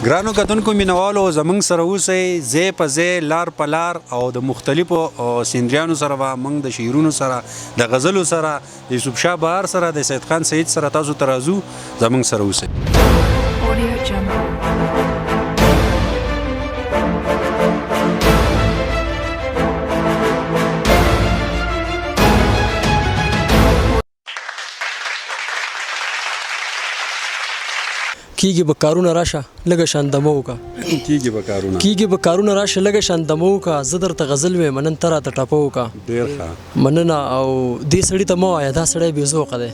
ګرانو کتونکو مینوالو زمونږ سره اوسئ ځای په ځای لار په لار او د مختلفو سیندریانو سره به موږ د شعرونو سره د غزلو سره د یوسف شاه بهار سره د سید خان سید سره تاسو ته راځو زمونږ سره اوسئ کیږي به کارونه راشه لږه شان دمه وکړه کیږي به کارونه راشه لږه شان دمه وکړه زه درته غزل ویم نن ته راته ټاپه وکړه ډېر ښه مننه او دې سړي ته مه وایه دا سړی بې ذوقه دی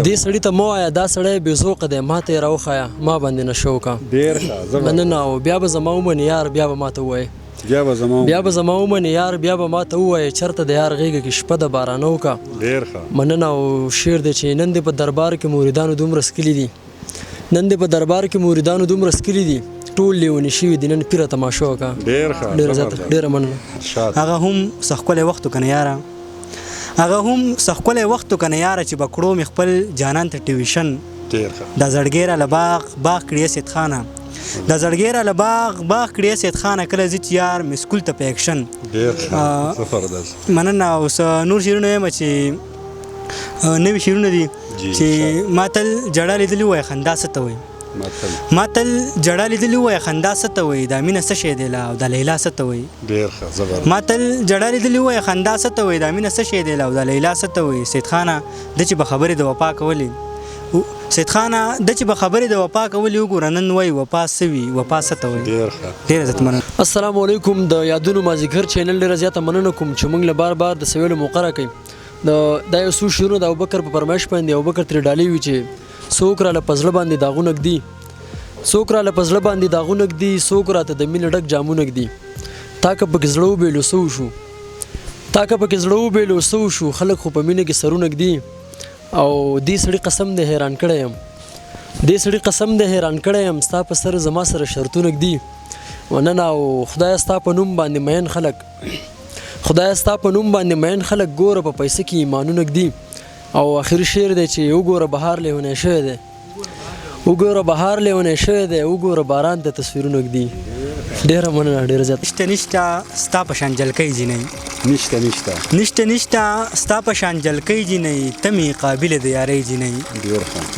دې سړي ته مه وایه دا سړی بې ذوقه دی ما ته یې راوښایه ما باندې نشه وکړه ډېر ښه مننه او بیا به زما ومنې یار بیا به ما ته ووایې بیا به زما ومنې یار بیا به ما ته ووایې چېرته د یار غېږه کې شپه د بارانه وکړه ډېر ښه مننه او شعر دی چې نن دې په دربار کې مریدانو دومره سکلي دي نن دې په دربار کې مریدانو دومره سکلي دي ټول لیوني شوي دي نن پیره تماشا وکړه ډېر ښه ډېره مننه هغه هم سخکلی وخت کنه یاره هغه هم سخکلی وخت کنه یاره چې بکړو مې خپل جانان ته ټیویشن ډېر ښه د زړګي را له باغ کړې سید خانه د زړګي را له باغ کړې سید خانه کله زه چې یار مې سکول ته په اکشن ډېر ښه زبردست مننه اوس نور شعرونه وایم چې نوي شعرونه دي چې ما تل جړه لیدلې وای خندا څه ته وایي ما تل جړه لیدلې وای خندا څه ته وایي دا مینه څه شی دی او د لیلا څه ته وایي ډېر ښه زبردست ما تل جړه لیدلې وای خندا څه ته وایي دا مینه څه شی دی او د لیلا څه ته وایي سید خانه د چې به خبرې د وفا کولې سید خانه د چې به خبرې د وفا کولې وګوره نن وایي وفا څه وي وفا څه ته وایي ډېر ښه ډېر عزت مننه السلام علیکم د یادونو مازیګر چینل ډېره زیاته مننه کوم چې موږ له بار د سویلو موقع راکوي دا یو څو شعرونه د ابوبکر په فرمایش باندې ابوبکر ترې ډالۍ وي چې څوک راله په زړه باندې داغونه ږدي څوک راله په زړه باندې داغونه ږدي څوک راته د مینې ډک جامونه ږدي تا که پکې زړه وبېلو څه وشو تا که پکې زړه وبېلو څه وشو خلک خو په مینه کې سرونه ږدي او دې سړي قسم دی حیران کړی یم دې سړي قسم دی حیران کړی یم ستا په سر زما سره شرطونه ږدي مننه او خدایه ستا په نوم باندې مین خلک خدای ستا په نوم باندې مین خلک ګوره په پیسه کې ایمانونه ږدي او آخري شعر دی چې وګوره بهار لیونی شوی دی وګوره بهار لیونی شوی دی وګوره باران ته تصویرونه ږدي ډېره مننه ډېره زیاته نشته ستا په شان جلکۍ جینۍ نشته ستا په شان جلکۍ جینۍ ته مې قابله د یارۍ جینۍ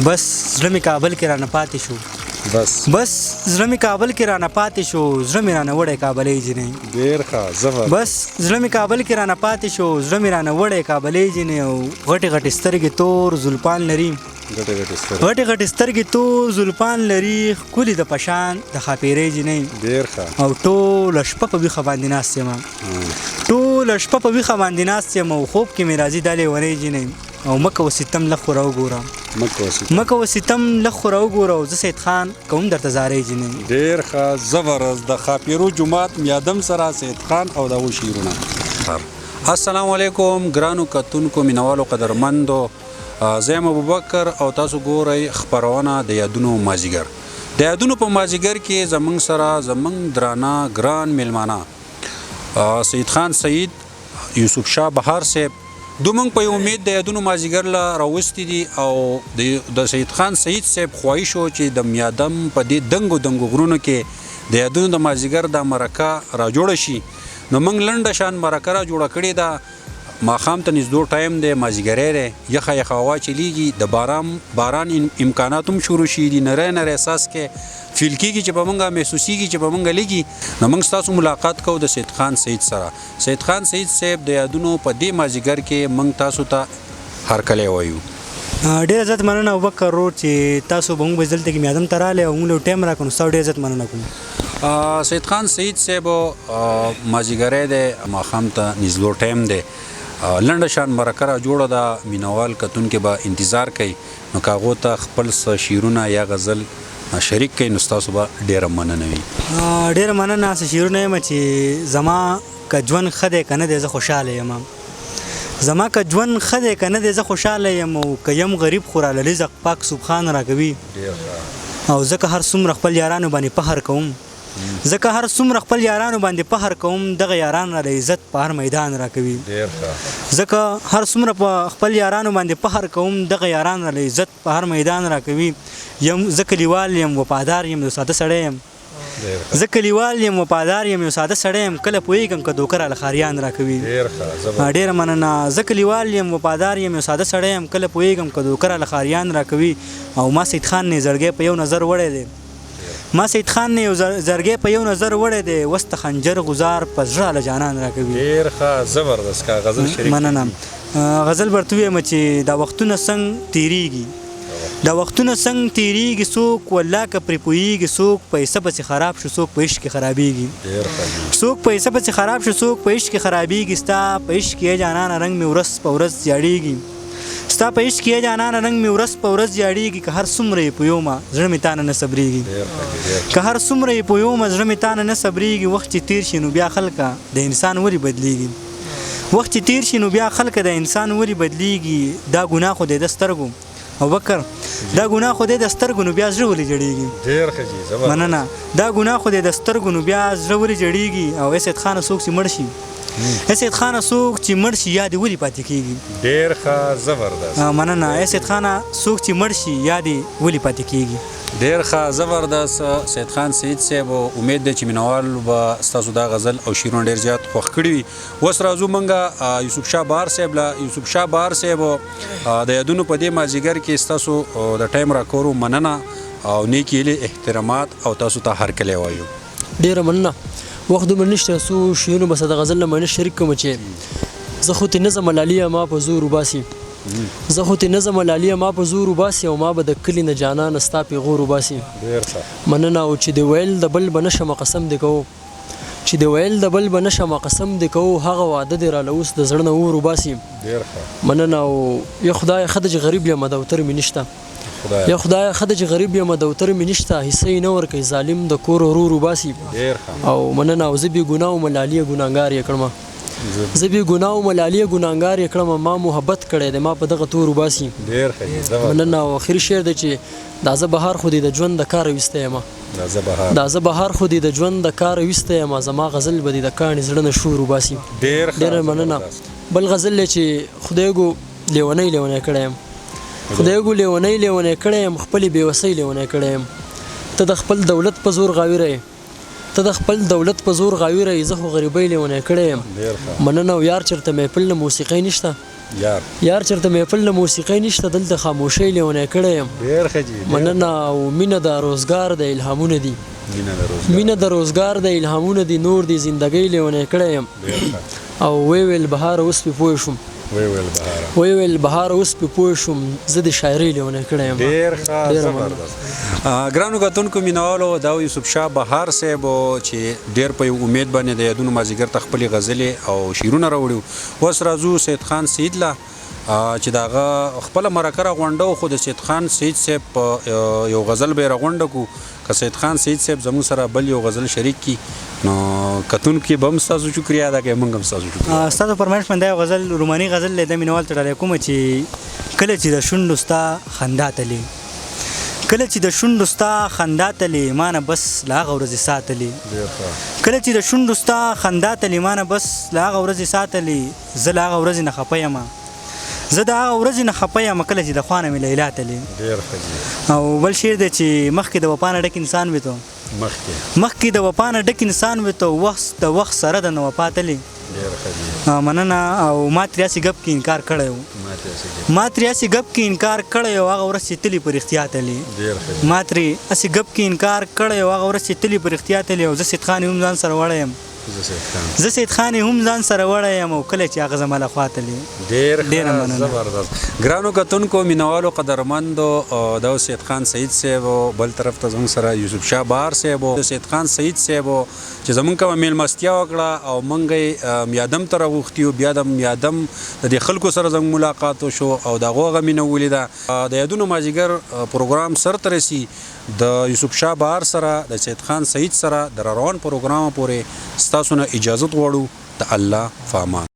بس زړه مې کابل کې رانه پاتې شو بس زړه مې کابل کې رانه پاتې شو زړه مې رانه وړی کابلۍ جینۍ ډېر ښه بس زړه مې کابل کې رانه پاتې شو زړه مې رانه وړی کابلۍ جینۍ او غټې سترګې تور زلفان لري غټې سترګې تور زلفان لري ښکلي د پشان د ښاپېرۍ جینۍ ډېر ښه او ټوله شپه په ویښه باندې ناست یم ټوله شپه په ویښه باندې ناست یم او خوب کې مې راځي دا لیونۍ جینۍ او مکه و ستم لږ خو راوګوره مکه و ستم لږ خو راوګوره او زه سید خان کوم درته زارۍ جینۍ ډېر ښه زبردست د خاپیرو جومات میادم سره سید خان او دغو شعرونه السلام علیکم ګرانو کتونکو مینوالو قدرمندو زه یم ابوبکر او تاسو ګورئ خپرونه د یادونو مازیګر د یادونو په مازیګر کې زموږ سره زموږ درانه ګران میلمانه سید خان سید یوسف شاه بهار صاحب دومنګ په امید د یادونو مازیګر له راوستي دي او د سید خان سید صاحب خواهش و چې د میادم په دې دنګو غرونو کې د یادونو د مازیګر د مرکه را جوړه شي نو موږ لنډه شان مرکه را جوړه کړې ده ماښام ته نږدې ټایم دی مازیګری دی یخه هوا چلیږي د باران امکانات هم شروع شي دي نری احساس کې فیل کېږي چې په موږ محسوسېږي چې په موږ لګي نو موږ ستاسو ملاقات کوو د سید خان سید سره سید خان سید صاحب د یادونو په دې مازیګر کې موږ تاسو ته هرکلی وایو ډېر عزت مننه ابوبکر ورور چې تاسو به موږ دلته کې میادم ته راغلی او موږ له ټایم راکړو نو ستاسو ډېر عزت مننه کوم سید خان سید صاحب مازیګری دی ماښام ته نږدې ټایم دی لنډه شان مرکه را جوړه ده مینوال کتونکي به انتظار کوي نو که هغو ته خپل څه شعرونه یا غزل شریک کوي نو ستاسو به ډېره مننه وي ډېره مننه څه شعرونه یم چې زما که ژوند ښه دی که نه دی زه خوشحاله یم زما که ژوند ښه دی که نه دی زه خوشحاله یم او که یم غریب خو راله رزق پاک سبحان راکوي او زه که هر څومره خپل یارانو باندې فخر کوم ځکه هر څومره خپل یارانو باندې فخر کوم دغه یاران را عزت په هر میدان راکوي ځکه هر څومره په خپل یارانو باندې فخر کوم دغه یاران را عزت په هر میدان راکوي زه کلیوال یم وفادار یم یو ساده سړی یم زه کلیوال یم وفادار یم یو ساده سړی یم کله پوهېږم که دوکه راله ښاریان راکوي ډېره مننه زه کلیوال یم وفادار یم یو ساده سړی یم کله پوهېږم که دوکه راله ښاریان راکوي او ما سید خان نه زړګی په یو نظر وړی دی ما سید خان نه یو زړګی په یو نظر وړی دی وسته خنجر غزار په زړه له جانان راکوي ډېر ښه زبردست کا غزل شریک مننه غزل برته ویم چې دا وختونه څنګه تیریږي دا وختونه څنګه تیریږي څوک والله که پرې پوهېږي څوک پیسه پسې خراب شو څوک په عشق کې خرابېږي څوک پیسه پسې خراب شو څوک په عشق کې خرابېږي ستا په عشق کې جانانه رنګ مې ورځ په ورځ زیاړېږي ستا په عشق کې جانانه رنګ مې ورځ په ورځ زیاړېږي که هر څومره یې پوهیومه زړه مې تا نه صبرېږي که هر څومره یې پوهیومه زړه مې تا نه صبرېږي وخت چې تېر شي نو بیا خلکه د انسان ولې بدلېږي وخت چې تېر شي نو بیا خلکه د انسان ولې بدلېږي دا ګناه خو دی د سترګو ابوبکر دا ګناه خو دی د سترګو نو بیا زړه ولې جړېږي ډېر ښه جي زبردست مننه دا ګناه خو دی د سترګو نو بیا زړه ولې جړېږي او اسد خانه څوک چې مړ شي اسد خانه څوک چې مړ شي یاد ولې پاتې کېږي ډېر ښه زبردست مننه اسد خانه څوک چې مړ شي یاد ولې پاتې کېږي ډېر ښه زبردست سید خان سید صاحب امید دی چې مینوال به ستاسو دا غزل او شعرونه ډېر زیات خوښ کړي وي اوس راځو موږ یوسف شاه بهار صاحب له یوسف شاه بهار صاحب د یادونو په دې مازدیګر کې ستاسو د ټایم راکورو مننه او نیکې هیلې احترامات او تاسو ته هرکلی وایو ډېره مننه وخت دومره نشته څو شعرونه به د غزل نه مننه شریک کړم چې زه خو تې نظم لالیه ما په زور وباسي زه خو تې نظم لالیه ما په زور وباسي او ما به د کلي نه جانانه ستا پیغور وباسي مننه او چې د ویل د بل به نه شمه قسم دې کوو چې د ویل د بل به نه شمه قسم دې کوو هغه واده دې راله اوس د زړه نه اور وباسي مننه او یا خدایه ښه ده چې غریب یم دوتر مې نشته یا خدایه ښه ده چې غریب یم دوتر مې نشته حصه یې نه ورکوي ظالم د کور ورور وباسي او مننه او زه بې ګناه وم لالیه ګناهګار یې کړمه زه بې ګناه وم لالیه ګناهګار یې کړمه ما محبت کړی دی ما په دغه تور وباسي مننه او اخري شعر دی چې دا زه بهار خو دې د ژوند د کاره ویستی یم دا زه بهار خو دې د ژوند د کاره ویستی یم زما غزل به دې د کاڼي زړه نه شور وباسي ډېره مننه بل غزل دی چې خدایږو لیونی کړی یم خدایږو لیونی کړی یم خپلې بېوسۍ لیونی کړی یم ته د خپل دولت په زور غاویره ته د خپل دولت په زور غاویره زه خو غریبۍ لیونی کړی یم مننه او یار چېرته محفل نه موسیقۍ نشته یار چېرته محفل نه موسیقۍ نشته دلته خاموشۍ لیونی کړی یم مننه او مینه د روزګار د الهامونه دي مینه د روزګار د الهامونه دي نور دي زندګۍ لیونی کړی یم او ویل بهار اوس پې پوه شوم ویل بهار اوس پې پوه شوم زه د شاعرۍ لیونی کړی یم ډېر ښه زبردست ګرانو کتونکو مینوالو دا یوسف شاه بهار صاحب چې ډېر په یو امید باندې د یادونو مازدیګر ته خپلې غزلې او شعرونه راوړي اوس راځو سید خان سید له چې د هغه خپله مرکه راغونډه خو د سید خان سید صاحب په یو غزل به یې راغونډه کړو که سید خان سید صاحب زموږ سره بل یو غزل شریک کړي نو کتونکو به هم ستاسو شکریا ادا کوي موږ هم ستاسو شکریا ستاسو فرمایش باندې یو غزل روماني غزل دی د مینوال ته ډالۍ کومه چې کله چې د شونډو ستا خندا تلي کله چې د شونډو ستا خندا تلي ما نه بس له هغه ورځې ساتلي کله چې د شونډو ستا خندا تلي ما نه بس له هغه ورځې ساتلي زه له هغه ورځې نه خفه یم زه د هغه ورځې نه خفه یم کله چې د خوانه مې لیلا تلي او بل شعر دی چې مخکې د وفا نه ډک انسان وي ته مخکې د وفا نه ډک انسان وي ته د وخت سره د نه وفا تلي مننه او ما ترې هسې ګپ کې انکار کړی و ما ترې هسې ګپ کې انکار کړی و هغه ورځ چې تلي په رښتیا تلي ما ترې هسې ګپ کې انکار کړی و هغه ورځ چې تلي په رښتیا تلي او زه سید خان هم ځان سره وړی یم زه سید خان هم ځان سره وړی یم او کله چې هغه زما له خوا تلي ډېر زبردست ګرانو کتونکو مینوالو قدرمندو دا سید خان سید صاحب بل طرف ته زموږ سره یوسف شاه بهار صاحب سید خان سید صاحب چې زموږ کومه میلمستیا وکړه او موږ یې میادم ته راغوښتي یو بیا د میادم د دې خلکو سره زموږ ملاقات وشو او د هغو هغه مینه ولیده د یادونو مازدیګر پروګرام سرته رسي د یوسف شاه بهار سره د سید خان سید سره د روان پروګرام پورې ستاسو نه اجازت غواړو د الله په امان